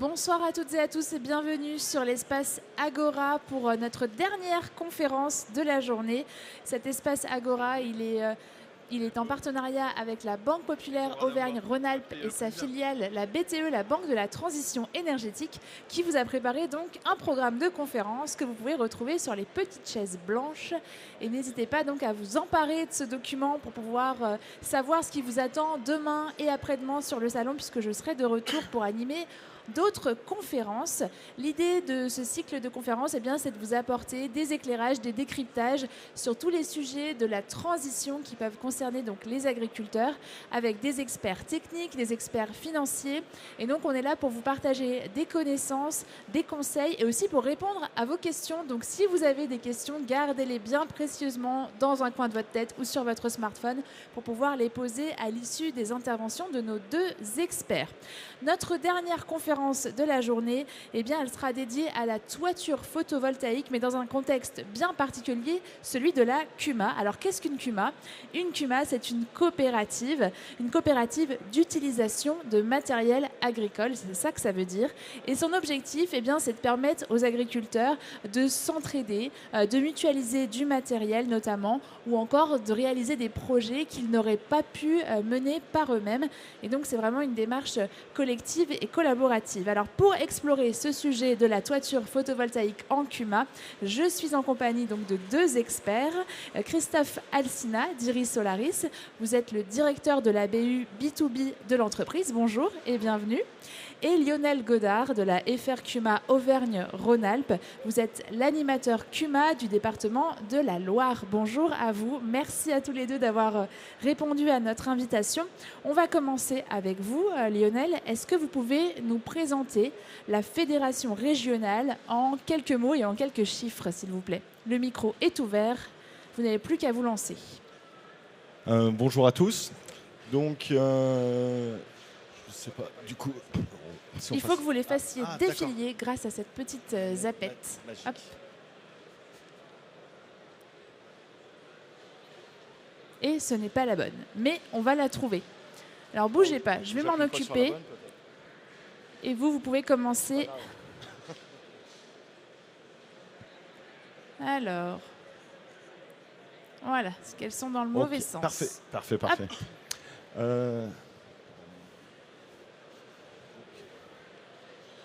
Bonsoir à toutes et à tous et bienvenue sur l'espace Agora pour notre dernière conférence de la journée. Cet espace Agora, il est en partenariat avec la Banque Populaire Auvergne-Rhône-Alpes et sa filiale, la BTE, la Banque de la Transition énergétique, qui vous a préparé donc un programme de conférence que vous pouvez retrouver sur les petites chaises blanches. Et n'hésitez pas donc à vous emparer de ce document pour pouvoir savoir ce qui vous attend demain et après-demain sur le salon, puisque je serai de retour pour animer d'autres conférences. L'idée de ce cycle de conférences, c'est de vous apporter des éclairages, des décryptages sur tous les sujets de la transition qui peuvent concerner donc les agriculteurs, avec des experts techniques, des experts financiers. Et donc, on est là pour vous partager des connaissances, des conseils et aussi pour répondre à vos questions. Donc, si vous avez des questions, gardez-les bien précieusement dans un coin de votre tête ou sur votre smartphone pour pouvoir les poser à l'issue des interventions de nos deux experts. Notre dernière conférence de la journée, elle sera dédiée à la toiture photovoltaïque, mais dans un contexte bien particulier, celui de la CUMA. Alors, qu'est-ce qu'une CUMA ? Une CUMA, c'est une coopérative d'utilisation de matériel agricole, c'est ça que ça veut dire. Et son objectif, c'est de permettre aux agriculteurs de s'entraider, de mutualiser du matériel notamment, ou encore de réaliser des projets qu'ils n'auraient pas pu mener par eux-mêmes. Et donc, c'est vraiment une démarche collective et collaborative. Alors, pour explorer ce sujet de la toiture photovoltaïque en CUMA, je suis en compagnie donc de deux experts. Christophe Alsina d'Iris Solaris, vous êtes le directeur de la BU B2B de l'entreprise. Bonjour et bienvenue. Et Lionel Godard de la FR CUMA Auvergne-Rhône-Alpes. Vous êtes l'animateur CUMA du département de la Loire. Bonjour à vous. Merci à tous les deux d'avoir répondu à notre invitation. On va commencer avec vous, Lionel. Est-ce que vous pouvez nous présenter la fédération régionale en quelques mots et en quelques chiffres, s'il vous plaît ? Le micro est ouvert. Vous n'avez plus qu'à vous lancer. Bonjour à tous. Donc, je sais pas, du coup... Il faut que vous les fassiez défiler grâce à cette petite zapette. Hop. Et ce n'est pas la bonne, mais on va la trouver. Alors bougez pas, je vais m'en occuper. Et vous pouvez commencer. Alors, voilà, c'est qu'elles sont dans le mauvais sens. Parfait.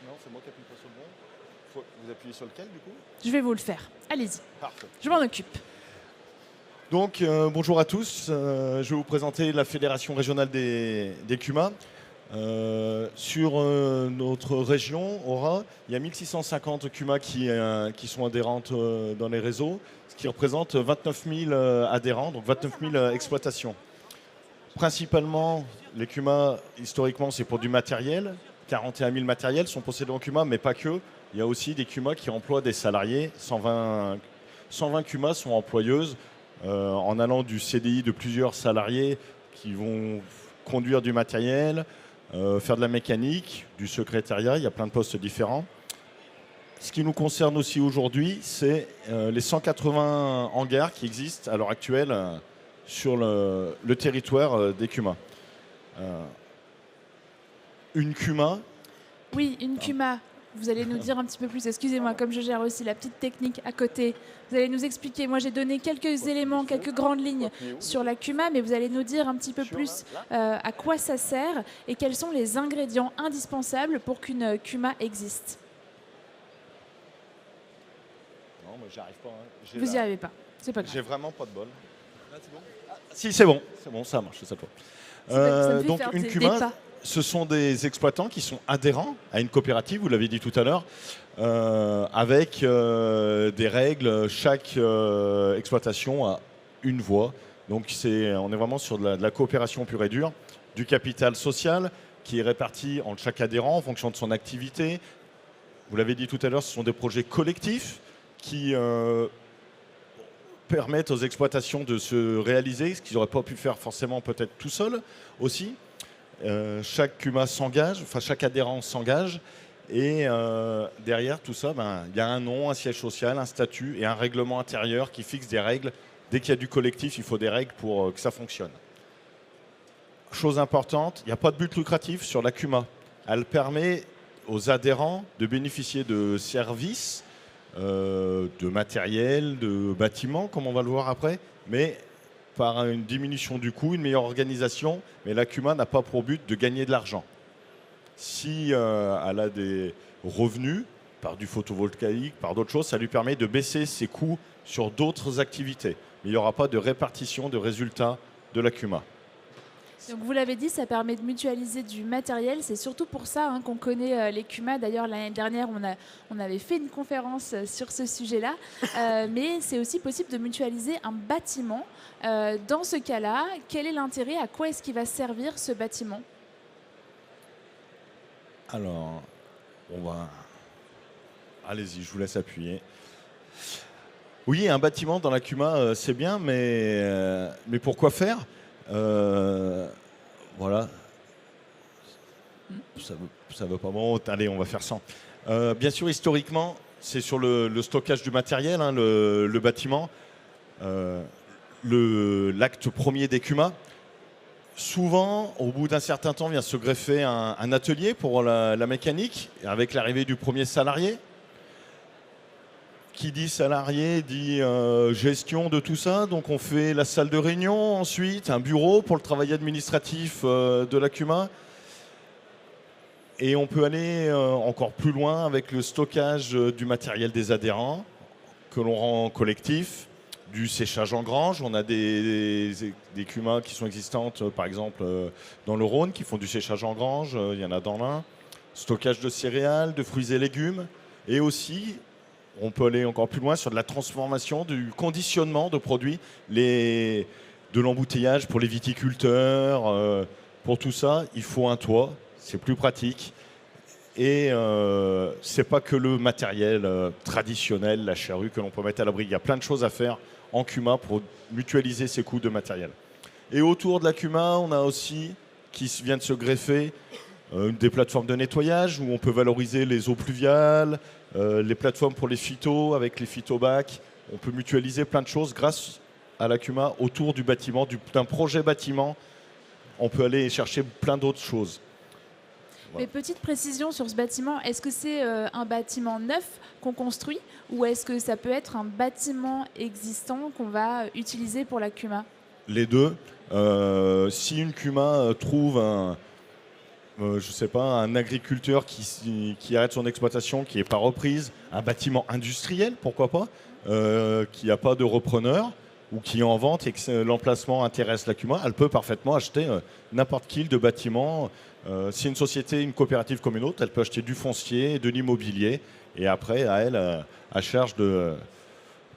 Non, c'est moi qui appuie pas sur le bon. Vous appuyez sur lequel, du coup ? Je vais vous le faire. Allez-y. Parfait. Je m'en occupe. Donc, bonjour à tous. Je vais vous présenter la Fédération régionale des CUMA. Sur notre région, Aura, il y a 1650 CUMA qui sont adhérentes dans les réseaux, ce qui représente 29 000 adhérents, donc 29 000 exploitations. Principalement, les CUMA, historiquement, c'est pour du matériel. 41 000 matériels sont possédés en CUMA, mais pas que. Il y a aussi des CUMA qui emploient des salariés. 120 CUMA sont employeuses en allant du CDI de plusieurs salariés qui vont conduire du matériel, faire de la mécanique, du secrétariat. Il y a plein de postes différents. Ce qui nous concerne aussi aujourd'hui, c'est les 180 hangars qui existent à l'heure actuelle sur le territoire des CUMA. Une CUMA. Oui, une CUMA. Vous allez nous dire un petit peu plus. Excusez-moi, comme je gère aussi la petite technique à côté. Vous allez nous expliquer. Moi, j'ai donné quelques éléments, quelques grandes lignes sur la CUMA, mais vous allez nous dire un petit peu plus à quoi ça sert et quels sont les ingrédients indispensables pour qu'une CUMA existe. Non, moi, j'y arrive pas. Vous n'y arrivez pas. C'est pas grave. J'ai vraiment pas de bol. Là, c'est bon ? Si, c'est bon. C'est bon, ça marche cette fois. Donc, une CUMA. Ce sont des exploitants qui sont adhérents à une coopérative, vous l'avez dit tout à l'heure, avec des règles. Chaque exploitation a une voix. Donc on est vraiment sur de la coopération pure et dure, du capital social qui est réparti entre chaque adhérent en fonction de son activité. Vous l'avez dit tout à l'heure, ce sont des projets collectifs qui permettent aux exploitations de se réaliser, ce qu'ils n'auraient pas pu faire forcément peut-être tout seul aussi. Chaque CUMA s'engage, enfin chaque adhérent s'engage, et derrière tout ça, il y a un nom, un siège social, un statut et un règlement intérieur qui fixe des règles. Dès qu'il y a du collectif, il faut des règles pour que ça fonctionne. Chose importante, il n'y a pas de but lucratif sur la CUMA. Elle permet aux adhérents de bénéficier de services, de matériel, de bâtiments, comme on va le voir après, mais par une diminution du coût, une meilleure organisation. Mais la CUMA n'a pas pour but de gagner de l'argent. Si elle a des revenus par du photovoltaïque, par d'autres choses, ça lui permet de baisser ses coûts sur d'autres activités. Mais il n'y aura pas de répartition de résultats de la CUMA. Donc vous l'avez dit, ça permet de mutualiser du matériel. C'est surtout pour ça qu'on connaît les CUMA. D'ailleurs, l'année dernière, on avait fait une conférence sur ce sujet-là. Mais c'est aussi possible de mutualiser un bâtiment. Dans ce cas-là, quel est l'intérêt? À quoi est-ce qu'il va servir ce bâtiment? Alors, on va... Allez-y, je vous laisse appuyer. Oui, un bâtiment dans la CUMA, c'est bien, mais pourquoi faire? Voilà. Ça veut pas bon. Allez, on va faire sans. Bien sûr, historiquement, c'est sur le stockage du matériel, le bâtiment, l'acte premier des CUMA. Souvent, au bout d'un certain temps, vient se greffer un atelier pour la mécanique, avec l'arrivée du premier salarié. Qui dit salarié dit gestion de tout ça. Donc on fait la salle de réunion ensuite, un bureau pour le travail administratif de la CUMA. Et on peut aller encore plus loin avec le stockage du matériel des adhérents que l'on rend collectif, du séchage en grange. On a des CUMA qui sont existantes, par exemple dans le Rhône, qui font du séchage en grange. Il y en a dans l'Ain. Stockage de céréales, de fruits et légumes. Et aussi... on peut aller encore plus loin sur de la transformation, du conditionnement de produits, de l'embouteillage pour les viticulteurs. Pour tout ça, il faut un toit, c'est plus pratique. Et c'est pas que le matériel traditionnel, la charrue que l'on peut mettre à l'abri. Il y a plein de choses à faire en CUMA pour mutualiser ces coûts de matériel. Et autour de la CUMA, on a aussi, qui vient de se greffer, des plateformes de nettoyage où on peut valoriser les eaux pluviales, les plateformes pour les phytos avec les phytobacs. On peut mutualiser plein de choses grâce à la CUMA autour du bâtiment, d'un projet bâtiment. On peut aller chercher plein d'autres choses. Voilà. Mais petite précision sur ce bâtiment, est-ce que c'est un bâtiment neuf qu'on construit ou est-ce que ça peut être un bâtiment existant qu'on va utiliser pour la CUMA? Les deux. Si une CUMA trouve un agriculteur qui arrête son exploitation, qui n'est pas reprise, un bâtiment industriel, pourquoi pas, qui n'a pas de repreneur ou qui est en vente et que l'emplacement intéresse la CUMA, elle peut parfaitement acheter n'importe quel de bâtiment. Si une société, une coopérative comme une autre, elle peut acheter du foncier, de l'immobilier et après, à elle, à charge de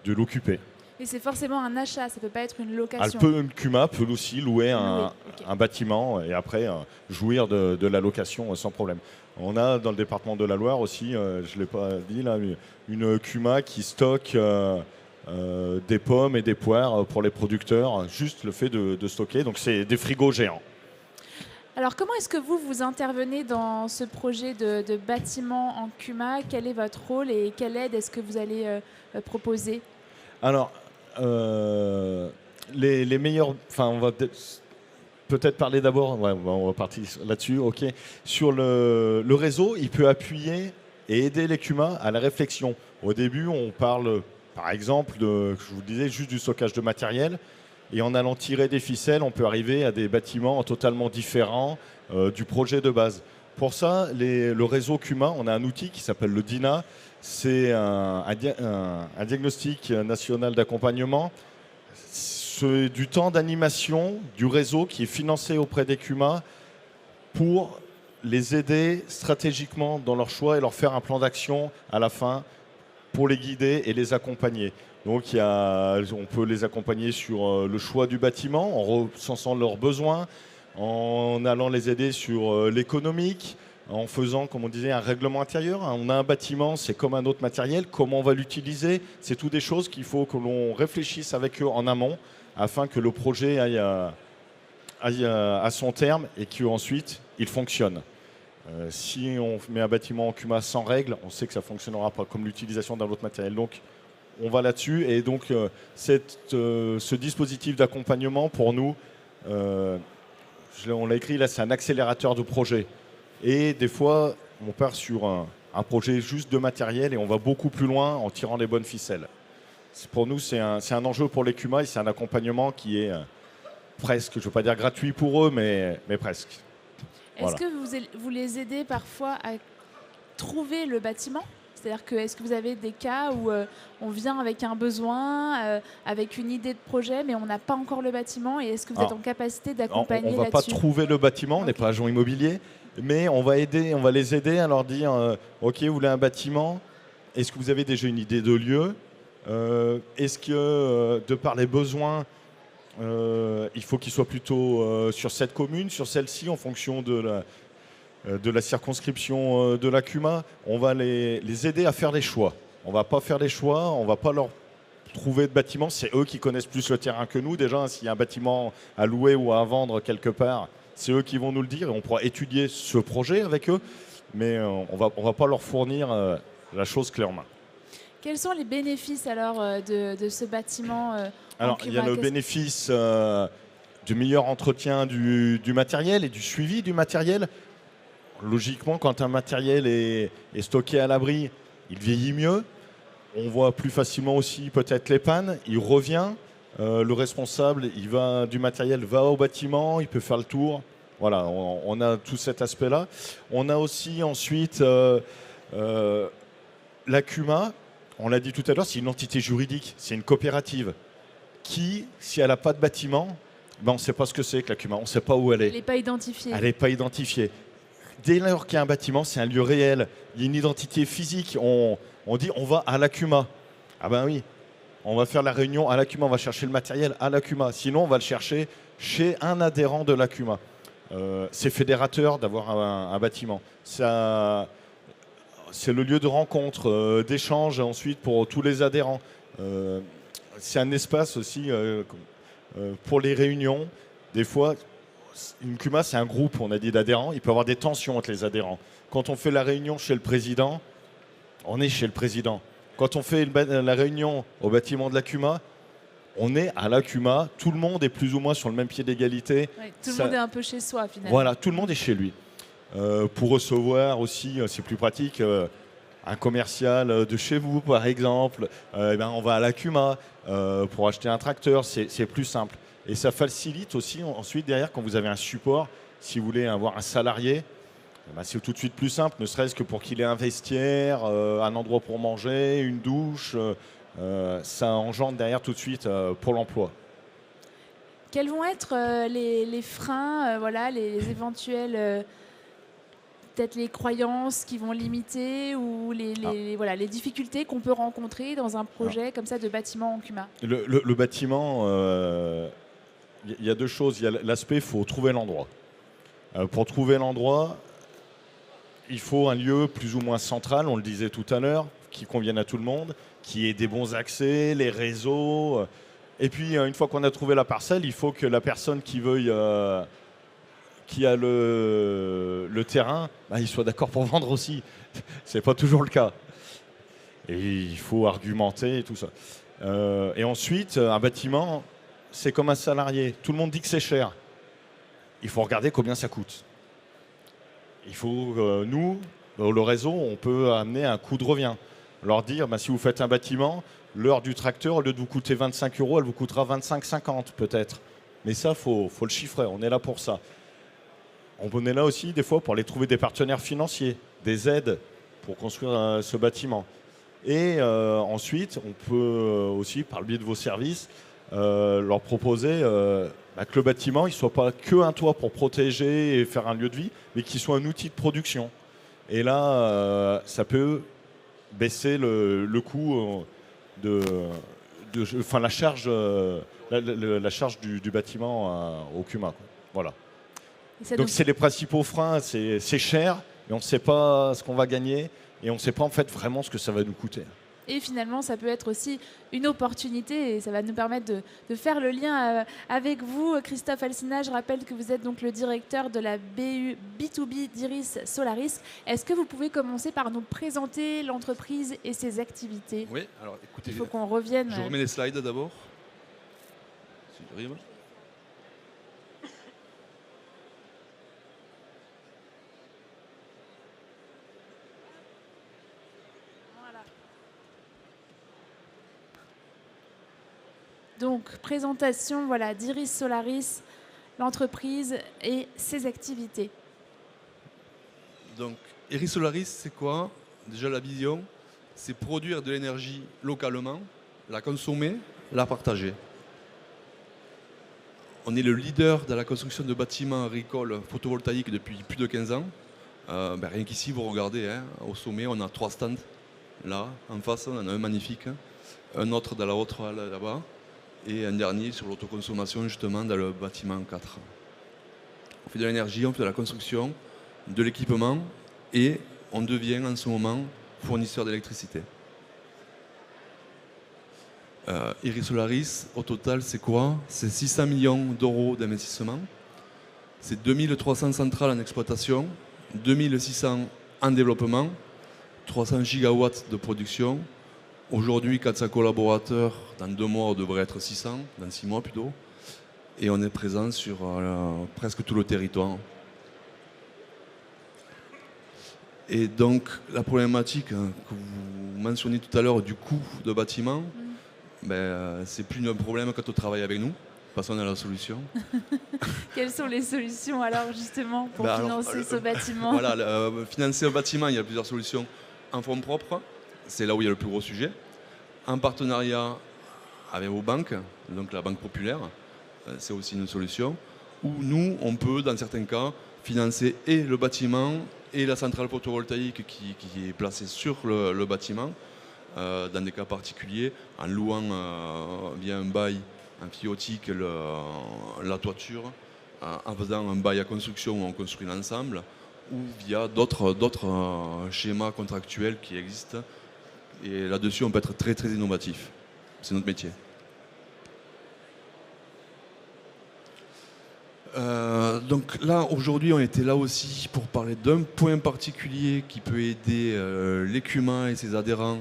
l'occuper. Et c'est forcément un achat, ça ne peut pas être une location. Une CUMA peut aussi louer un bâtiment et après jouir de la location sans problème. On a dans le département de la Loire aussi, je ne l'ai pas dit là, une CUMA qui stocke des pommes et des poires pour les producteurs, juste le fait de stocker. Donc c'est des frigos géants. Alors comment est-ce que vous intervenez dans ce projet de bâtiment en CUMA? Quel est votre rôle et quelle aide est-ce que vous allez proposer? Alors, les meilleurs... Enfin, on va peut-être parler d'abord... Ouais, on va partir là-dessus, ok. Sur le réseau, il peut appuyer et aider les CUMA à la réflexion. Au début, on parle, par exemple, je vous disais, juste du stockage de matériel. Et en allant tirer des ficelles, on peut arriver à des bâtiments totalement différents du projet de base. Pour ça, le réseau CUMA, on a un outil qui s'appelle le DINA. C'est un diagnostic national d'accompagnement. C'est du temps d'animation du réseau qui est financé auprès des CUMA pour les aider stratégiquement dans leur choix et leur faire un plan d'action à la fin pour les guider et les accompagner. Donc on peut les accompagner sur le choix du bâtiment en recensant leurs besoins, en allant les aider sur l'économique, en faisant, comme on disait, un règlement intérieur. On a un bâtiment, c'est comme un autre matériel, comment on va l'utiliser? C'est toutes des choses qu'il faut que l'on réfléchisse avec eux en amont afin que le projet aille à son terme et qu'ensuite il fonctionne. Si on met un bâtiment en CUMA sans règles, on sait que ça ne fonctionnera pas, comme l'utilisation d'un autre matériel. Donc on va là-dessus et donc ce dispositif d'accompagnement pour nous, on l'a écrit là, c'est un accélérateur de projet. Et des fois, on part sur un projet juste de matériel et on va beaucoup plus loin en tirant les bonnes ficelles. Pour nous, c'est un enjeu pour les CUMA et c'est un accompagnement qui est presque, je ne veux pas dire gratuit pour eux, mais presque. Est-ce que vous les aidez parfois à trouver le bâtiment ? C'est-à-dire que est-ce que vous avez des cas où on vient avec un besoin, avec une idée de projet, mais on n'a pas encore le bâtiment, et est-ce que vous êtes en capacité d'accompagner là-dessus ? On ne va pas trouver le bâtiment, on n'est pas agent immobilier, mais on va les aider à leur dire ok, vous voulez un bâtiment, est-ce que vous avez déjà une idée de lieu ? Est-ce que de par les besoins, il faut qu'ils soient plutôt sur cette commune, sur celle-ci, en fonction de la circonscription de la CUMA. On va les aider à faire les choix. On ne va pas faire les choix, on ne va pas leur trouver de bâtiment. C'est eux qui connaissent plus le terrain que nous. Déjà, s'il y a un bâtiment à louer ou à vendre quelque part, c'est eux qui vont nous le dire et on pourra étudier ce projet avec eux. Mais on va pas leur fournir la chose clé en main. Quels sont les bénéfices alors de ce bâtiment Alors, il y a le bénéfice du meilleur entretien du matériel et du suivi du matériel. Logiquement, quand un matériel est stocké à l'abri, il vieillit mieux. On voit plus facilement aussi peut-être les pannes. Il revient. Le responsable du matériel va au bâtiment, il peut faire le tour. Voilà, on a tout cet aspect-là. On a aussi ensuite la CUMA. On l'a dit tout à l'heure, c'est une entité juridique, c'est une coopérative qui, si elle n'a pas de bâtiment, on ne sait pas ce que c'est que la CUMA, on ne sait pas où elle est. Elle n'est pas identifiée. Elle n'est pas identifiée. Dès lors qu'il y a un bâtiment, c'est un lieu réel, il y a une identité physique. On dit on va à la CUMA. Ah ben oui, on va faire la réunion à la CUMA, on va chercher le matériel à la CUMA. Sinon, on va le chercher chez un adhérent de la CUMA. C'est fédérateur d'avoir un bâtiment. Ça... C'est le lieu de rencontre, d'échange ensuite pour tous les adhérents. C'est un espace aussi pour les réunions. Des fois, une CUMA, c'est un groupe, on a dit, d'adhérents. Il peut y avoir des tensions entre les adhérents. Quand on fait la réunion chez le président, on est chez le président. Quand on fait la réunion au bâtiment de la CUMA, on est à la CUMA. Tout le monde est plus ou moins sur le même pied d'égalité. Ouais, tout le monde est un peu chez soi, finalement. Voilà, tout le monde est chez lui. Pour recevoir aussi, c'est plus pratique, un commercial de chez vous, par exemple, on va à la CUMA pour acheter un tracteur, c'est plus simple. Et ça facilite aussi ensuite derrière quand vous avez un support, si vous voulez avoir un salarié, c'est tout de suite plus simple, ne serait-ce que pour qu'il ait un vestiaire, un endroit pour manger, une douche, ça engendre derrière tout de suite pour l'emploi. Quels vont être les freins, les éventuels... peut-être les croyances qui vont limiter ou les difficultés qu'on peut rencontrer dans un projet comme ça de bâtiment en CUMA. Le bâtiment, il y a deux choses. Il y a l'aspect, il faut trouver l'endroit. Pour trouver l'endroit, il faut un lieu plus ou moins central, on le disait tout à l'heure, qui convienne à tout le monde, qui ait des bons accès, les réseaux. Et puis, une fois qu'on a trouvé la parcelle, il faut que la personne qui a le terrain, il soit d'accord pour vendre aussi. C'est pas toujours le cas. Et il faut argumenter et tout ça. Et ensuite, un bâtiment, c'est comme un salarié. Tout le monde dit que c'est cher. Il faut regarder combien ça coûte. Il faut, nous, le réseau, on peut amener un coût de revient. Leur dire, si vous faites un bâtiment, l'heure du tracteur, au lieu de vous coûter 25 €, elle vous coûtera 25,50 peut-être. Mais ça, faut le chiffrer. On est là pour ça. On est là aussi, des fois, pour aller trouver des partenaires financiers, des aides pour construire ce bâtiment. Et ensuite, on peut aussi, par le biais de vos services, leur proposer que le bâtiment ne soit pas que un toit pour protéger et faire un lieu de vie, mais qu'il soit un outil de production. Et là, ça peut baisser le coût la charge, la charge du bâtiment au CUMA. Voilà. Donc c'est les principaux freins, c'est cher, mais on ne sait pas ce qu'on va gagner et on ne sait pas en fait vraiment ce que ça va nous coûter. Et finalement, ça peut être aussi une opportunité et ça va nous permettre de faire le lien avec vous. Christophe Alsina, je rappelle que vous êtes donc le directeur de la BU B2B d'Iris Solaris. Est-ce que vous pouvez commencer par nous présenter l'entreprise et ses activités ? Oui, alors écoutez, il faut qu'on revienne. Je remets les slides d'abord. Si j'arrive. Donc, présentation d'Iris Solaris, l'entreprise et ses activités. Donc, Iris Solaris, c'est quoi? Déjà, la vision, c'est produire de l'énergie localement, la consommer, la partager. On est le leader dans la construction de bâtiments agricoles photovoltaïques depuis plus de 15 ans. Rien qu'ici, vous regardez, au sommet, on a 3 stands. Là, en face, on en a un magnifique, un autre dans la haute halle là-bas, et un dernier sur l'autoconsommation, justement, dans le bâtiment 4. On fait de l'énergie, on fait de la construction, de l'équipement, et on devient en ce moment fournisseur d'électricité. Iris Solaris, au total, c'est quoi? C'est 600 millions d'euros d'investissement. C'est 2300 centrales en exploitation, 2600 en développement, 300 gigawatts de production. Aujourd'hui, 400 collaborateurs. Dans 2 mois, on devrait être 600, dans 6 mois plutôt. Et on est présent sur presque tout le territoire. Et donc, la problématique que vous mentionniez tout à l'heure du coût de bâtiment, c'est plus un problème quand on travaille avec nous, parce qu'on a la solution. Quelles sont les solutions alors justement pour financer ce bâtiment? Voilà, financer un bâtiment, il y a plusieurs solutions. En fonds propres, c'est là où il y a le plus gros sujet. En partenariat avec vos banques, donc la Banque Populaire, c'est aussi une solution. Ou nous, on peut, dans certains cas, financer et le bâtiment et la centrale photovoltaïque qui est placée sur le bâtiment, dans des cas particuliers, en louant via un bail amphithéotique la toiture, en faisant un bail à construction où on construit l'ensemble, ou via d'autres schémas contractuels qui existent. Et là-dessus, on peut être très très innovatif. C'est notre métier. Donc là, aujourd'hui, on était là aussi pour parler d'un point particulier qui peut aider l'ECUMA et ses adhérents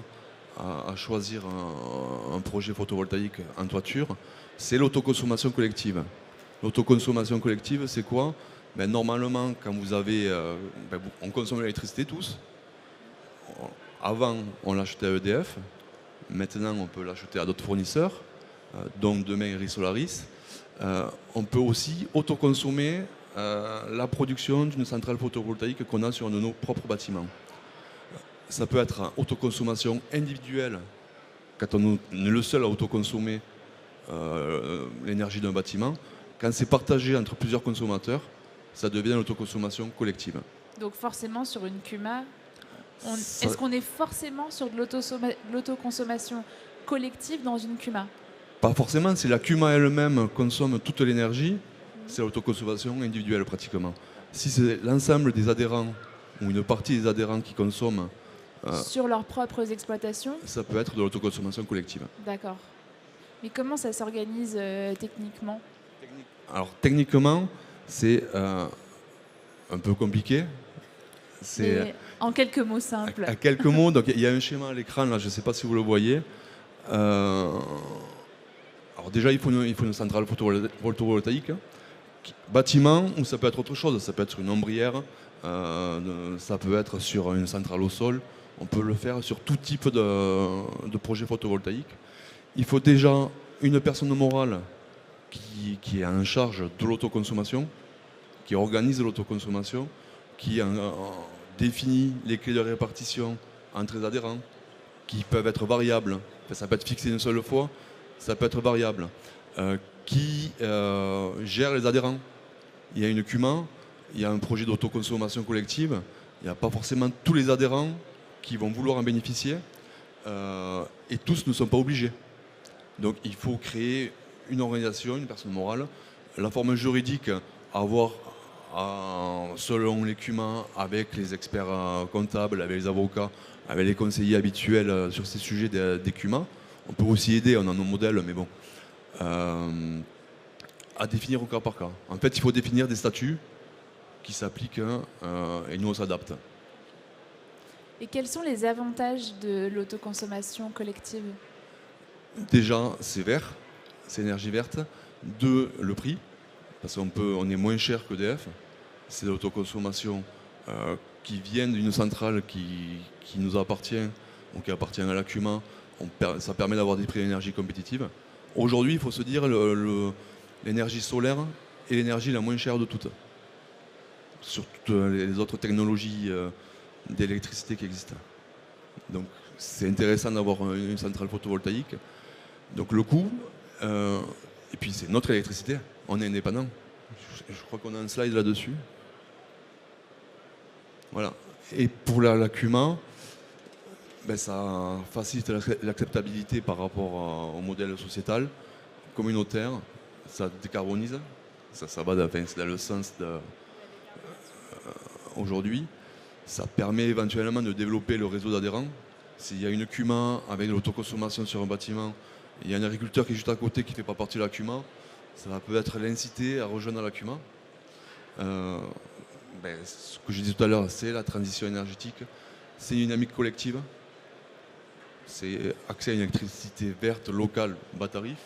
à choisir un projet photovoltaïque en toiture. C'est l'autoconsommation collective. L'autoconsommation collective, c'est quoi? Normalement, quand vous avez... on consomme l'électricité tous. Avant, on l'achetait à EDF. Maintenant, on peut l'acheter à d'autres fournisseurs, donc demain Iris Solaris. On peut aussi autoconsommer la production d'une centrale photovoltaïque qu'on a sur nos propres bâtiments. Ça peut être autoconsommation individuelle, quand on est le seul à autoconsommer l'énergie d'un bâtiment. Quand c'est partagé entre plusieurs consommateurs, ça devient l'autoconsommation collective. Donc forcément sur une CUMA, est-ce qu'on est forcément sur de l'autoconsommation collective dans une CUMA? Pas forcément, si la CUMA elle-même consomme toute l'énergie, c'est l'autoconsommation individuelle pratiquement. Si c'est l'ensemble des adhérents ou une partie des adhérents qui consomment sur leurs propres exploitations, ça peut être de l'autoconsommation collective. D'accord. Mais comment ça s'organise techniquement? Alors techniquement, c'est un peu compliqué. En quelques mots simples. À quelques mots, donc il y a un schéma à l'écran, là, je ne sais pas si vous le voyez. Alors déjà, il faut une centrale photovoltaïque. Bâtiment, ou ça peut être autre chose, ça peut être une ombrière, ça peut être sur une centrale au sol. On peut le faire sur tout type de projet photovoltaïque. Il faut déjà une personne morale qui est en charge de l'autoconsommation, qui organise l'autoconsommation, qui définit les clés de répartition entre les adhérents, qui peuvent être variables. Enfin, ça peut être fixé une seule fois, ça peut être variable. Qui gère les adhérents. Il y a une CUMA, il y a un projet d'autoconsommation collective, il n'y a pas forcément tous les adhérents qui vont vouloir en bénéficier, et tous ne sont pas obligés. Donc il faut créer une organisation, une personne morale, la forme juridique à voir selon les CUMA, avec les experts comptables, avec les avocats, avec les conseillers habituels sur ces sujets des CUMA. On peut aussi aider, on a nos modèles, mais bon, à définir au cas par cas. En fait, il faut définir des statuts qui s'appliquent et nous on s'adapte. Et quels sont les avantages de l'autoconsommation collective? Déjà, c'est vert, c'est énergie verte. 2, le prix, parce qu'on est moins cher qu'EDF. C'est de l'autoconsommation qui vient d'une centrale qui nous appartient, ou qui appartient à la CUMA. Ça permet d'avoir des prix d'énergie compétitifs. Aujourd'hui, il faut se dire l'énergie solaire est l'énergie la moins chère de toutes, sur toutes les autres technologies d'électricité qui existent. Donc c'est intéressant d'avoir une centrale photovoltaïque. Donc le coût, et puis c'est notre électricité, on est indépendant. Je crois qu'on a un slide là-dessus. Voilà. Et pour la CUMA, ben, ça facilite l'acceptabilité par rapport au modèle sociétal, communautaire, ça décarbonise, ça va c'est dans le sens aujourd'hui. Ça permet éventuellement de développer le réseau d'adhérents. S'il y a une CUMA avec de l'autoconsommation sur un bâtiment, il y a un agriculteur qui est juste à côté qui ne fait pas partie de la CUMA, ça va peut-être l'inciter à rejoindre la CUMA. Ce que je disais tout à l'heure, c'est la transition énergétique, c'est une dynamique collective, c'est accès à une électricité verte, locale, bas tarif.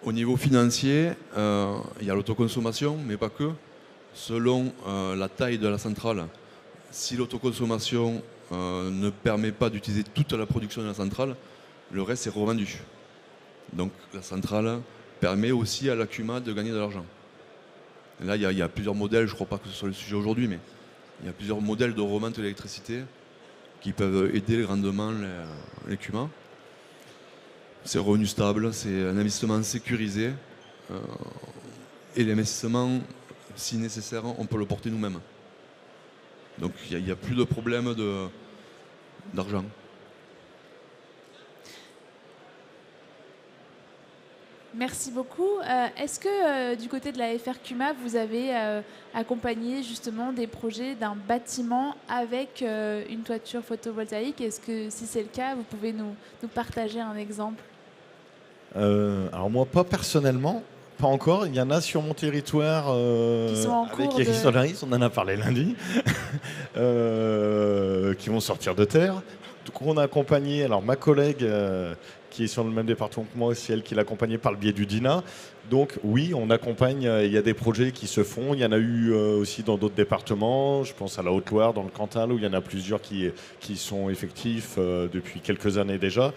Au niveau financier, il y a l'autoconsommation, mais pas que. Selon la taille de la centrale, si l'autoconsommation ne permet pas d'utiliser toute la production de la centrale, le reste est revendu. Donc la centrale permet aussi à la CUMA de gagner de l'argent. Là, il y a plusieurs modèles, je ne crois pas que ce soit le sujet aujourd'hui, mais il y a plusieurs modèles de revente d'électricité qui peuvent aider grandement les CUMA. C'est revenu stable, c'est un investissement sécurisé. Et l'investissement, si nécessaire, on peut le porter nous-mêmes. Donc il n'y a plus de problème d'argent. Merci beaucoup. Est-ce que du côté de la FR-CUMA, vous avez accompagné justement des projets d'un bâtiment avec une toiture photovoltaïque? Est-ce que si c'est le cas, vous pouvez nous partager un exemple? Alors moi, pas personnellement, pas encore. Il y en a sur mon territoire Qui sont en avec cours Eric Solaris, on en a parlé lundi, qui vont sortir de terre. Donc on a accompagné, alors ma collègue qui est sur le même département que moi, c'est elle qui l'a accompagné par le biais du DINA. Donc oui, on accompagne, il y a des projets qui se font, il y en a eu aussi dans d'autres départements, je pense à la Haute-Loire, dans le Cantal, où il y en a plusieurs qui sont effectifs depuis quelques années déjà.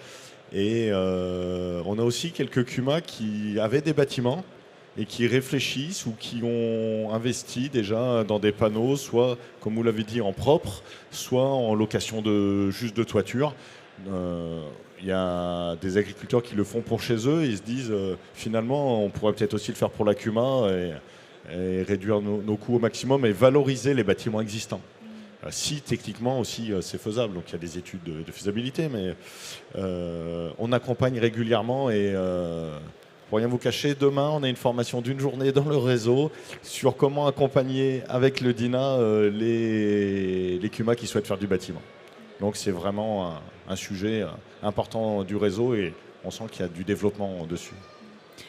Et on a aussi quelques CUMA qui avaient des bâtiments et qui réfléchissent ou qui ont investi déjà dans des panneaux, soit, comme vous l'avez dit, en propre, soit en location juste de toiture. Il y a des agriculteurs qui le font pour chez eux et ils se disent finalement on pourrait peut-être aussi le faire pour la CUMA et réduire nos coûts au maximum et valoriser les bâtiments existants. Si techniquement aussi c'est faisable, donc il y a des études de faisabilité, mais on accompagne régulièrement et pour rien vous cacher, demain on a une formation d'une journée dans le réseau sur comment accompagner avec le DINA les CUMA qui souhaitent faire du bâtiment. Donc c'est vraiment un sujet important du réseau et on sent qu'il y a du développement dessus.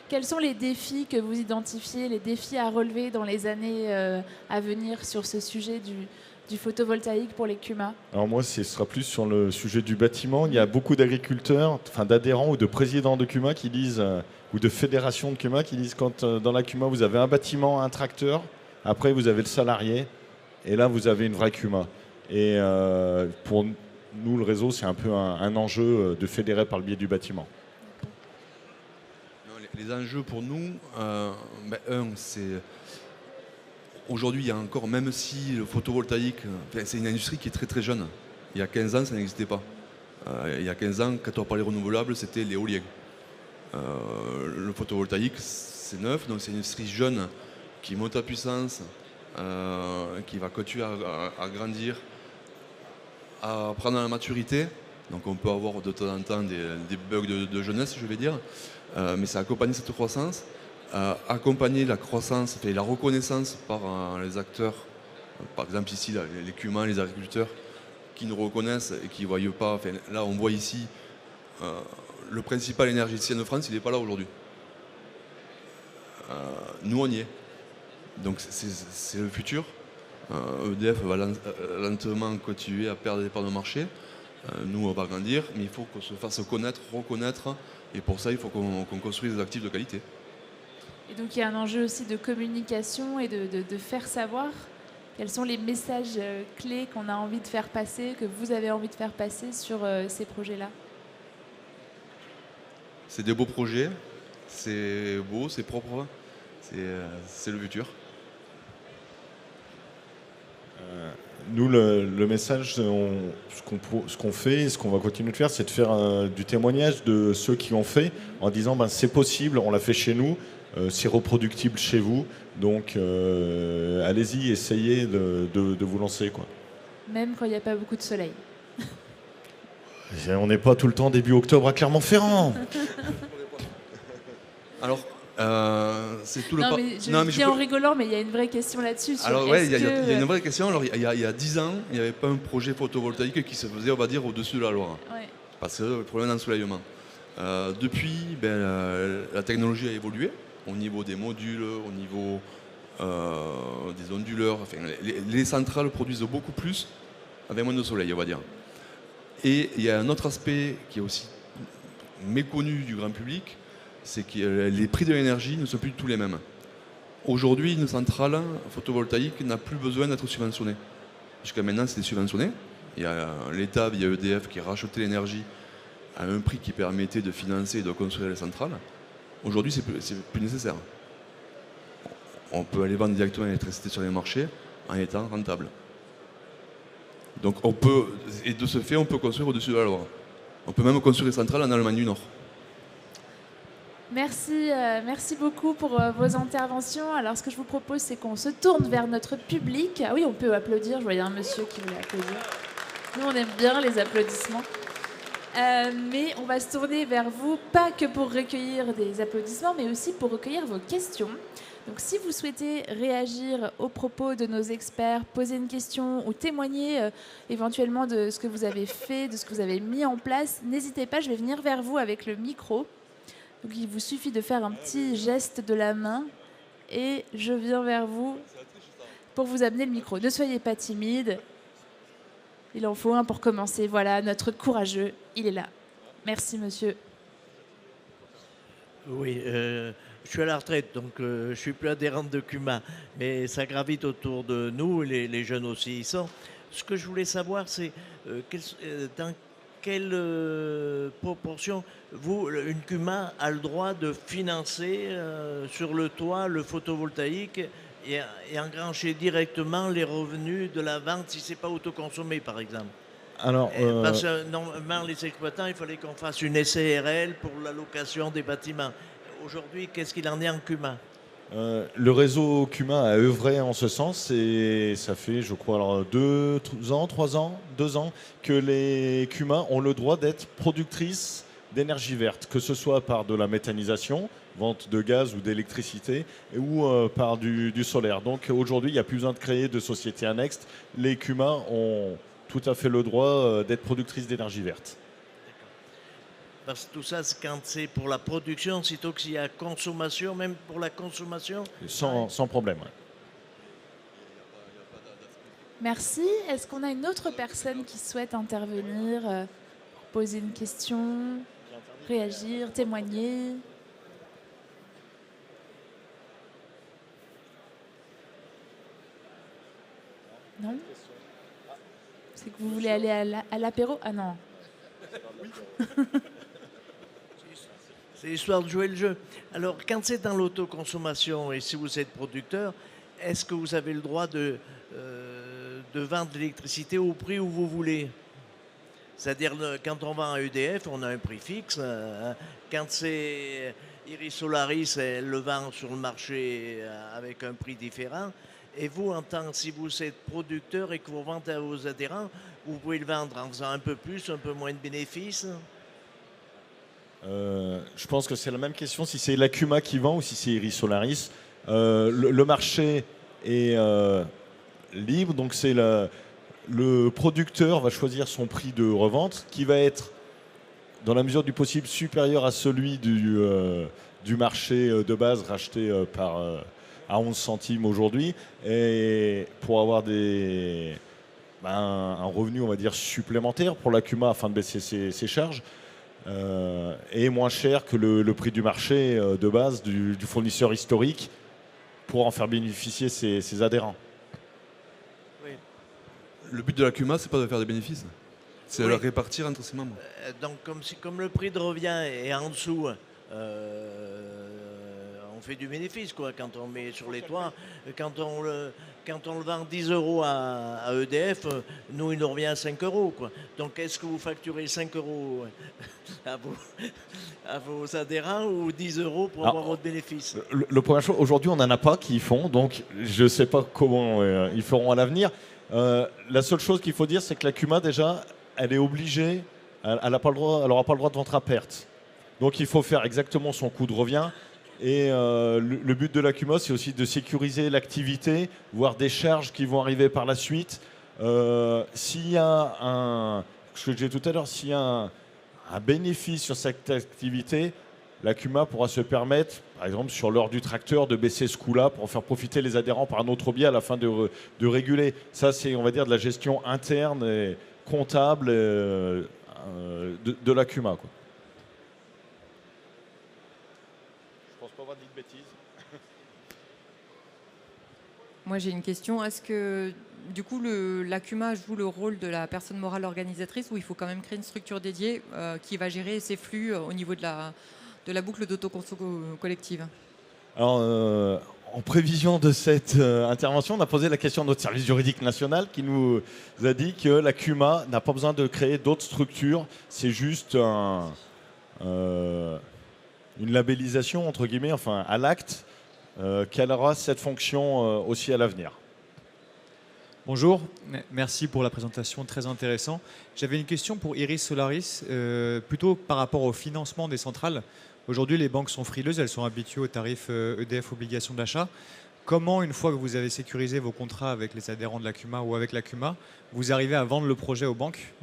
Quels sont les défis que vous identifiez, les défis à relever dans les années à venir sur ce sujet du photovoltaïque pour les CUMA? Alors moi, ce sera plus sur le sujet du bâtiment. Il y a beaucoup d'agriculteurs, enfin d'adhérents ou de présidents de CUMA qui disent, ou de fédérations de CUMA qui disent quand dans la CUMA vous avez un bâtiment, un tracteur, après vous avez le salarié et là vous avez une vraie CUMA. Et pour nous, le réseau, c'est un peu un enjeu de fédérer par le biais du bâtiment. Les enjeux pour nous, c'est... Aujourd'hui, il y a encore, même si le photovoltaïque, c'est une industrie qui est très très jeune. Il y a 15 ans, ça n'existait pas. Il y a 15 ans, quand on parlait renouvelable, c'était l'éolien. Le photovoltaïque, c'est neuf, donc c'est une industrie jeune qui monte à puissance, qui va continuer à grandir, à prendre la maturité. Donc on peut avoir de temps en temps des bugs de jeunesse, je vais dire, mais ça accompagne cette croissance. Accompagner la croissance et la reconnaissance par les acteurs, par exemple ici les CUMA, les agriculteurs qui nous reconnaissent et qui ne voient pas. Enfin, là on voit ici le principal énergéticien de France, il n'est pas là aujourd'hui. Nous on y est. Donc c'est le futur. EDF va lentement continuer à perdre des parts de marché. Nous on va grandir, mais il faut qu'on se fasse connaître, reconnaître, et pour ça il faut qu'on construise des actifs de qualité. Et donc il y a un enjeu aussi de communication et de faire savoir quels sont les messages clés qu'on a envie de faire passer, que vous avez envie de faire passer sur ces projets-là. C'est des beaux projets, c'est beau, c'est propre, c'est le futur. Nous, le message, ce qu'on fait, ce qu'on va continuer de faire, c'est de faire du témoignage de ceux qui ont fait, en disant ben, c'est possible, on l'a fait chez nous, c'est reproductible chez vous, donc allez-y, essayez de vous lancer, quoi. Même quand il n'y a pas beaucoup de soleil. On n'est pas tout le temps début octobre à Clermont-Ferrand. Alors, c'est tout le Non, mais je dis en rigolant, mais il y a une vraie question là-dessus. Alors ouais, il y a une vraie question. Alors il y a 10 ans, il n'y avait pas un projet photovoltaïque qui se faisait, on va dire, au-dessus de la Loire. Ouais. Parce que le problème d'ensoleillement. Depuis, la technologie a évolué au niveau des modules, au niveau des onduleurs. Enfin, les centrales produisent beaucoup plus avec moins de soleil, on va dire. Et il y a un autre aspect qui est aussi méconnu du grand public, c'est que les prix de l'énergie ne sont plus tous les mêmes. Aujourd'hui, une centrale photovoltaïque n'a plus besoin d'être subventionnée. Jusqu'à maintenant, c'était subventionné. Il y a l'État, via EDF, qui rachetait l'énergie à un prix qui permettait de financer et de construire les centrales. Aujourd'hui, c'est plus nécessaire. On peut aller vendre directement l'électricité sur les marchés en étant rentable. Donc on peut, et de ce fait, on peut construire au-dessus de la Loire. On peut même construire des centrales en Allemagne du Nord. Merci, merci beaucoup pour vos interventions. Alors, ce que je vous propose, c'est qu'on se tourne vers notre public. Ah oui, on peut applaudir. Je voyais un monsieur qui voulait applaudir. Nous, on aime bien les applaudissements. Mais on va se tourner vers vous, pas que pour recueillir des applaudissements, mais aussi pour recueillir vos questions. Donc, si vous souhaitez réagir aux propos de nos experts, poser une question ou témoigner éventuellement de ce que vous avez fait, de ce que vous avez mis en place, n'hésitez pas, je vais venir vers vous avec le micro. Donc, il vous suffit de faire un petit geste de la main et je viens vers vous pour vous amener le micro. Ne soyez pas timide. Il en faut un pour commencer. Voilà, notre courageux, il est là. Merci, monsieur. Oui, je suis à la retraite, donc je ne suis plus adhérente de CUMA, mais ça gravite autour de nous, les jeunes aussi y sont. Ce que je voulais savoir, c'est dans quelle proportion une CUMA a le droit de financer sur le toit le photovoltaïque et engrancher directement les revenus de la vente si ce n'est pas autoconsommé, par exemple. Alors, Parce que normalement, les exploitants, il fallait qu'on fasse une SARL pour la location des bâtiments. Aujourd'hui, qu'est-ce qu'il en est en CUMA? Le réseau CUMA a œuvré en ce sens et ça fait, je crois, alors 2 ans que les CUMA ont le droit d'être productrices d'énergie verte, que ce soit par de la méthanisation, vente de gaz ou d'électricité, ou par du solaire. Donc aujourd'hui, il n'y a plus besoin de créer de société annexe. Les CUMA ont tout à fait le droit d'être productrices d'énergie verte. Parce que tout ça, c'est quand c'est pour la production, sitôt qu'il y a consommation, même pour la consommation. Sans problème. Ouais. Merci. Est-ce qu'on a une autre personne qui souhaite intervenir, poser une question, réagir, témoigner? Non? C'est que vous voulez aller à l'apéro? Ah non. C'est l'histoire de jouer le jeu. Alors, quand c'est dans l'autoconsommation et si vous êtes producteur, est-ce que vous avez le droit de vendre l'électricité au prix où vous voulez? C'est-à-dire, quand on vend à EDF, on a un prix fixe. Quand c'est Iris Solaris, elle le vend sur le marché avec un prix différent. Et vous, si vous êtes producteur et que vous vendez à vos adhérents, vous pouvez le vendre en faisant un peu plus, un peu moins de bénéfices? Je pense que c'est la même question si c'est la CUMA qui vend ou si c'est Iris Solaris. Le marché est libre, donc c'est le producteur va choisir son prix de revente qui va être, dans la mesure du possible, supérieur à celui du marché de base racheté à 11 centimes aujourd'hui, et pour avoir un revenu, on va dire, supplémentaire pour la CUMA afin de baisser ses charges, et moins cher que le prix du marché de base du fournisseur historique pour en faire bénéficier ses adhérents. Oui. Le but de la CUMA, c'est pas de faire des bénéfices. C'est à le répartir entre ses membres. Donc comme le prix de revient est en dessous, on fait du bénéfice quoi, quand on met sur les toits. Quand on le vend 10 euros à EDF, nous il nous revient à 5 euros. Quoi. Donc est-ce que vous facturez 5 euros à vos adhérents ou 10 euros pour avoir votre bénéfice? Le premier chose, aujourd'hui on n'en a pas qui y font, donc je ne sais pas comment ils feront à l'avenir. La seule chose qu'il faut dire, c'est que la CUMA déjà, elle est obligée, elle n'aura pas le droit de vendre à perte. Donc il faut faire exactement son coût de revient. Et le but de la CUMA, c'est aussi de sécuriser l'activité, voire des charges qui vont arriver par la suite. S'il y a ce que je disais tout à l'heure, s'il y a un bénéfice sur cette activité, la CUMA pourra se permettre, par exemple sur l'heure du tracteur, de baisser ce coût-là pour faire profiter les adhérents par un autre biais à la fin de réguler. Ça, c'est, on va dire, de la gestion interne et comptable de la CUMA, quoi. Je pense pas avoir dit de bêtises. Moi, j'ai une question. Est-ce que, du coup, la CUMA joue le rôle de la personne morale organisatrice ou il faut quand même créer une structure dédiée qui va gérer ces flux au niveau de la boucle d'autoconso collective? Alors, en prévision de cette intervention, on a posé la question à notre service juridique national qui nous a dit que la CUMA n'a pas besoin de créer d'autres structures. C'est juste une labellisation, entre guillemets, enfin à l'acte, qu'elle aura cette fonction aussi à l'avenir. Bonjour, merci pour la présentation très intéressante. J'avais une question pour Iris Solaris, plutôt par rapport au financement des centrales. Aujourd'hui, les banques sont frileuses, elles sont habituées au tarif EDF obligation d'achat. Comment, une fois que vous avez sécurisé vos contrats avec les adhérents de la CUMA ou avec la CUMA, vous arrivez à vendre le projet aux banques,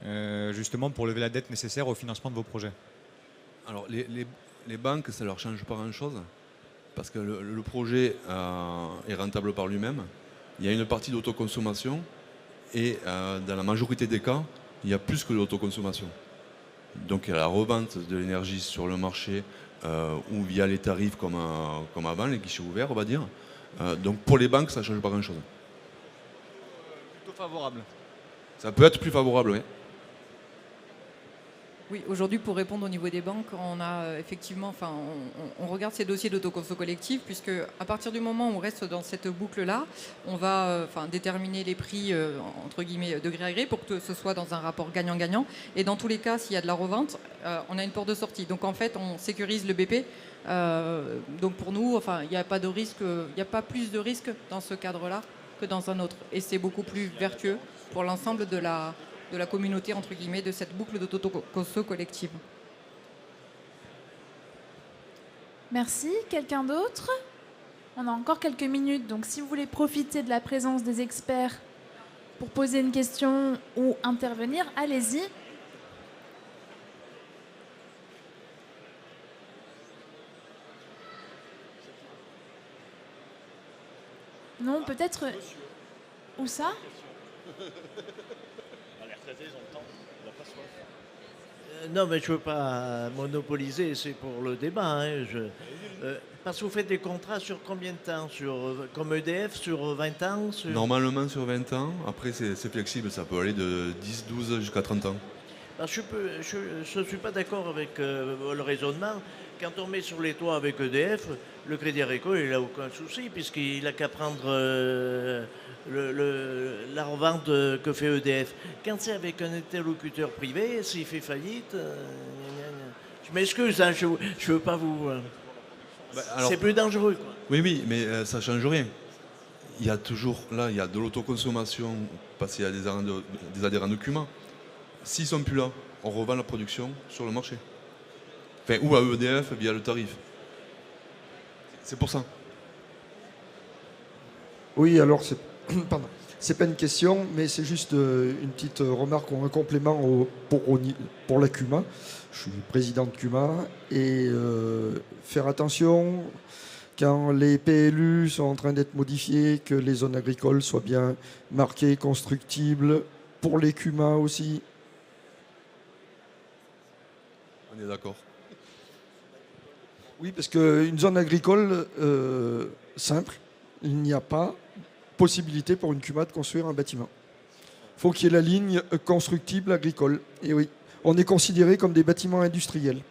justement pour lever la dette nécessaire au financement de vos projets? Alors, les banques, ça ne leur change pas grand-chose, parce que le projet est rentable par lui-même. Il y a une partie d'autoconsommation, et dans la majorité des cas, il y a plus que de l'autoconsommation. Donc il y a la revente de l'énergie sur le marché, ou via les tarifs comme avant, les guichets ouverts, on va dire. Donc pour les banques, ça ne change pas grand-chose. Plutôt favorable. Ça peut être plus favorable, oui. Oui, aujourd'hui, pour répondre au niveau des banques, on a effectivement, on regarde ces dossiers d'autoconso collectif, puisque à partir du moment où on reste dans cette boucle-là, on va déterminer les prix, entre guillemets, de gré à gré, pour que ce soit dans un rapport gagnant-gagnant. Et dans tous les cas, s'il y a de la revente, on a une porte de sortie. Donc en fait, on sécurise le BP. Donc pour nous, il n'y a pas de risque, il n'y a pas plus de risque dans ce cadre-là que dans un autre. Et c'est beaucoup plus vertueux pour l'ensemble de la communauté, entre guillemets, de cette boucle d'autoconso collective. Merci. Quelqu'un d'autre? On a encore quelques minutes, donc si vous voulez profiter de la présence des experts pour poser une question ou intervenir, allez-y. Non, peut-être... Où ça? Non, mais je ne veux pas monopoliser, c'est pour le débat. Hein, parce que vous faites des contrats sur combien de temps? Comme EDF, sur 20 ans Normalement sur 20 ans. Après, c'est flexible, ça peut aller de 10, 12 jusqu'à 30 ans. Parce que je ne suis pas d'accord avec le raisonnement. Quand on met sur les toits avec EDF, le Crédit Agricole, il n'a aucun souci, puisqu'il n'a qu'à prendre la revente que fait EDF. Quand c'est avec un interlocuteur privé, s'il fait faillite, je m'excuse, hein, je ne veux pas vous... c'est plus dangereux, quoi. Oui, mais ça ne change rien. Il y a toujours, là, il y a de l'autoconsommation passée à des adhérents de CUMA. S'ils ne sont plus là, on revend la production sur le marché. Enfin, ou à EDF via le tarif. C'est pour ça. Oui, alors pardon. C'est pas une question, mais c'est juste une petite remarque ou un complément pour la CUMA. Je suis président de CUMA et faire attention quand les PLU sont en train d'être modifiés, que les zones agricoles soient bien marquées, constructibles, pour les CUMA aussi. On est d'accord. Oui, parce qu'une zone agricole simple, il n'y a pas possibilité pour une CUMA de construire un bâtiment. faut qu'il y ait la ligne constructible agricole. Et oui, on est considéré comme des bâtiments industriels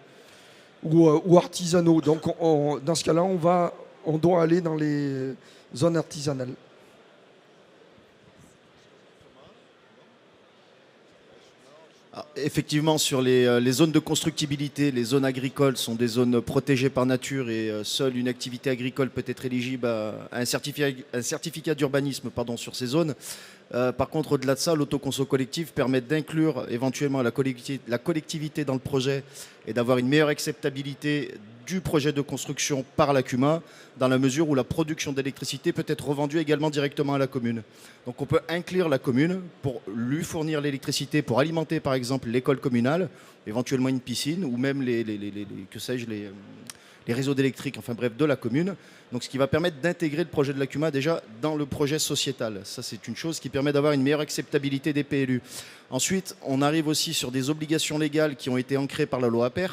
ou artisanaux. Donc dans ce cas-là, on doit aller dans les zones artisanales. Effectivement, sur les zones de constructibilité, les zones agricoles sont des zones protégées par nature et seule une activité agricole peut être éligible à un certificat d'urbanisme sur ces zones. Par contre, au-delà de ça, l'autoconso collectif permet d'inclure éventuellement la collectivité dans le projet et d'avoir une meilleure acceptabilité du projet de construction par la CUMA, dans la mesure où la production d'électricité peut être revendue également directement à la commune. Donc on peut inclure la commune pour lui fournir l'électricité, pour alimenter par exemple l'école communale, éventuellement une piscine, ou même les réseaux d'électrique, enfin bref, de la commune. Donc ce qui va permettre d'intégrer le projet de la CUMA déjà dans le projet sociétal. Ça, c'est une chose qui permet d'avoir une meilleure acceptabilité des PLU. Ensuite, on arrive aussi sur des obligations légales qui ont été ancrées par la loi APER.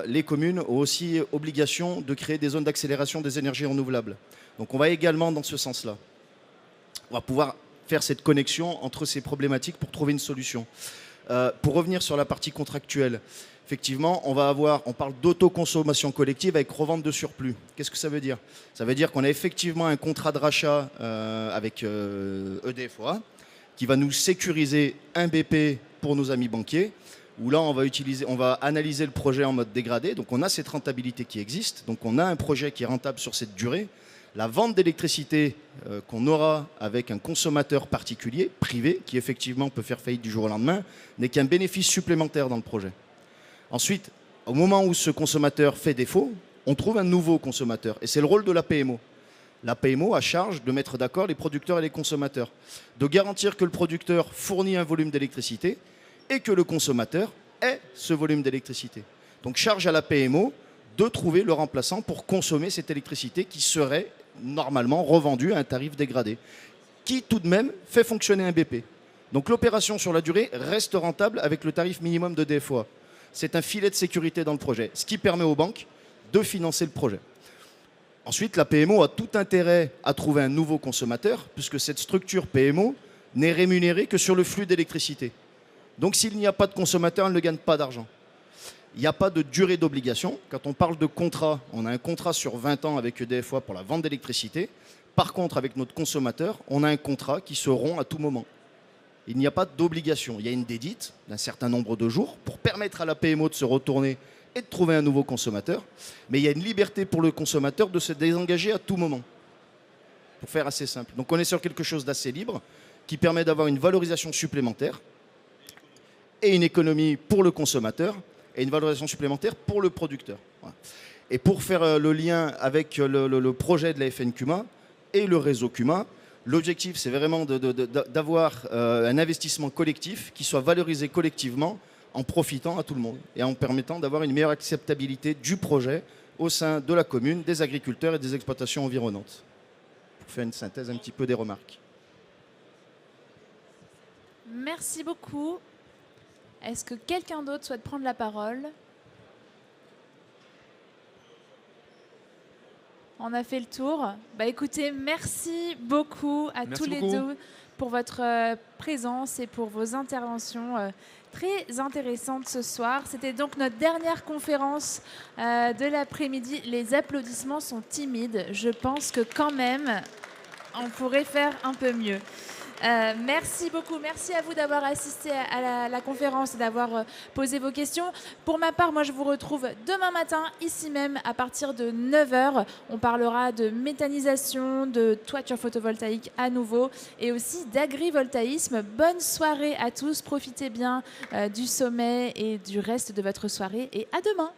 Les communes ont aussi obligation de créer des zones d'accélération des énergies renouvelables. Donc on va également dans ce sens-là. On va pouvoir faire cette connexion entre ces problématiques pour trouver une solution. Pour revenir sur la partie contractuelle, effectivement, on parle d'autoconsommation collective avec revente de surplus. Qu'est-ce que ça veut dire? Ça veut dire qu'on a effectivement un contrat de rachat avec EDF-OA qui va nous sécuriser un BP pour nos amis banquiers, où là, on va analyser le projet en mode dégradé. Donc, on a cette rentabilité qui existe. Donc, on a un projet qui est rentable sur cette durée. La vente d'électricité qu'on aura avec un consommateur particulier, privé, qui effectivement peut faire faillite du jour au lendemain, n'est qu'un bénéfice supplémentaire dans le projet. Ensuite, au moment où ce consommateur fait défaut, on trouve un nouveau consommateur. Et c'est le rôle de la PMO. La PMO a charge de mettre d'accord les producteurs et les consommateurs, de garantir que le producteur fournit un volume d'électricité et que le consommateur ait ce volume d'électricité. Donc charge à la PMO de trouver le remplaçant pour consommer cette électricité qui serait normalement revendue à un tarif dégradé, qui tout de même fait fonctionner un BP. Donc l'opération sur la durée reste rentable avec le tarif minimum de DFOA. C'est un filet de sécurité dans le projet, ce qui permet aux banques de financer le projet. Ensuite, la PMO a tout intérêt à trouver un nouveau consommateur, puisque cette structure PMO n'est rémunérée que sur le flux d'électricité. Donc s'il n'y a pas de consommateur, elle ne gagne pas d'argent. Il n'y a pas de durée d'obligation. Quand on parle de contrat, on a un contrat sur 20 ans avec EDF-OA pour la vente d'électricité. Par contre, avec notre consommateur, on a un contrat qui se rompt à tout moment. Il n'y a pas d'obligation. Il y a une dédite d'un certain nombre de jours pour permettre à la PMO de se retourner et de trouver un nouveau consommateur. Mais il y a une liberté pour le consommateur de se désengager à tout moment. Pour faire assez simple. Donc on est sur quelque chose d'assez libre qui permet d'avoir une valorisation supplémentaire et une économie pour le consommateur et une valorisation supplémentaire pour le producteur. Voilà. Et pour faire le lien avec le projet de la FNCUMA et le réseau CUMA, l'objectif c'est vraiment d'avoir un investissement collectif qui soit valorisé collectivement en profitant à tout le monde et en permettant d'avoir une meilleure acceptabilité du projet au sein de la commune, des agriculteurs et des exploitations environnantes. Pour faire une synthèse un petit peu des remarques. Merci beaucoup. Est-ce que quelqu'un d'autre souhaite prendre la parole? On a fait le tour. Écoutez, merci beaucoup à tous les deux pour votre présence et pour vos interventions très intéressantes ce soir. C'était donc notre dernière conférence de l'après-midi. Les applaudissements sont timides. Je pense que quand même, on pourrait faire un peu mieux. Merci beaucoup. Merci à vous d'avoir assisté à la conférence et d'avoir posé vos questions. Pour ma part, moi, je vous retrouve demain matin, ici même, à partir de 9h. On parlera de méthanisation, de toiture photovoltaïque à nouveau et aussi d'agrivoltaïsme. Bonne soirée à tous. Profitez bien du sommet et du reste de votre soirée et à demain.